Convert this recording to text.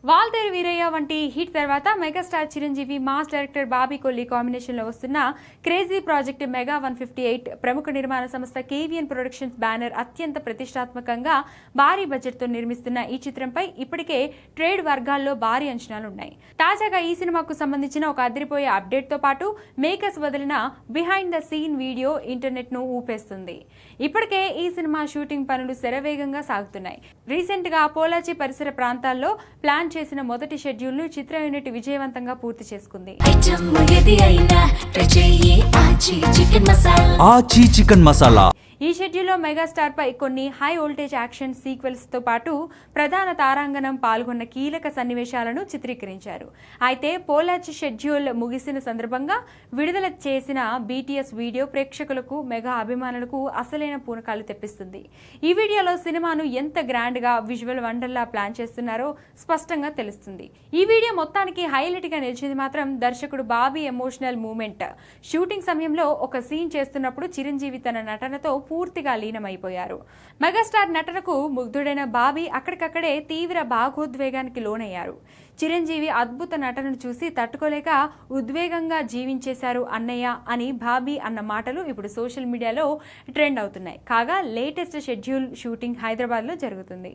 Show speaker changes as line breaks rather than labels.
వాల్తేరు వీరయ్య వంటి హిట్ తర్వాత megastar Chiranjeevi mass director Bobby Kolli కాంబినేషన్లో వస్తున్న క్రేజీ ప్రాజెక్ట్ మెగా 158 ప్రముఖ నిర్మాణ సంస్థ కేవీఎన్ ప్రొడక్షన్స్ బ్యానర్ అత్యంత ప్రతిష్టాత్మకంగా భారీ బడ్జెట్తో నిర్మిస్తున్న ఈ చిత్రంపై ఇప్పటికే ట్రేడ్ వర్గాల్లో భారీ అంచనాలున్నాయి. తాజాగా ఈ సినిమాకు సంబంధించిన ఒక అదిరిపోయే అప్డేట్తో పాటు మేకర్స్ వదిలిన బిహైండ్ ద సీన్ వీడియో ఇంటర్నెట్ను ఊపేస్తుంది. ఇప్పటికే ఈ సినిమా షూటింగ్ పనులు శరవేగంగా సాగుతున్నాయి. రీసెంట్ గా పోలాచి పరిసర ప్రాంతాల్లో ప్లాన్ చేసిన మొదటి షెడ్యూల్ ను చిత్ర యూనిట్ విజయవంతంగా పూర్తి చేసుకుంది.
ఆచి చికెన్ మసాలా
ఈ షెడ్యూల్లో మెగాస్టార్ పై కొన్ని హై వోల్టేజ్ యాక్షన్ సీక్వెల్స్ తో పాటు ప్రధాన తారాంగణం పాల్గొన్న కీలక సన్నివేశాలను చిత్రీకరించారు. అయితే పోలాచి షెడ్యూల్ ముగిసిన సందర్భంగా విడుదల చేసిన బీటీఎస్ వీడియో ప్రేక్షకులకు మెగా అభిమానులకు అసలైన పూనకాలు తెప్పిస్తుంది. ఈ వీడియోలో సినిమాను ఎంత గ్రాండ్ గా విజువల్ వండర్లా ప్లాన్ చేస్తున్నారో స్పష్టంగా తెలుస్తుంది. ఈ వీడియో మొత్తానికి హైలైట్ గా నిలిచింది మాత్రం దర్శకుడు బాబీ ఎమోషనల్ మూమెంట్. షూటింగ్ సమయంలో ఒక సీన్ చేస్తున్నప్పుడు చిరంజీవి తన నటనతో పూర్తిగా లీనమైపోయారు. మెగాస్టార్ నటనకు ముగ్ధుడైన బాబీ అక్కడికక్కడే తీవ్ర భాగోద్వేగానికి లోనయ్యారు. చిరంజీవి అద్భుత నటనను చూసి తట్టుకోలేక ఉద్వేగంగా జీవించేశారు అన్నయ్య అని బాబీ అన్న మాటలు ఇప్పుడు సోషల్ మీడియాలో ట్రెండ్ అవుతున్నాయి. కాగా లేటెస్ట్ షెడ్యూల్ షూటింగ్ హైదరాబాద్లో జరుగుతుంది.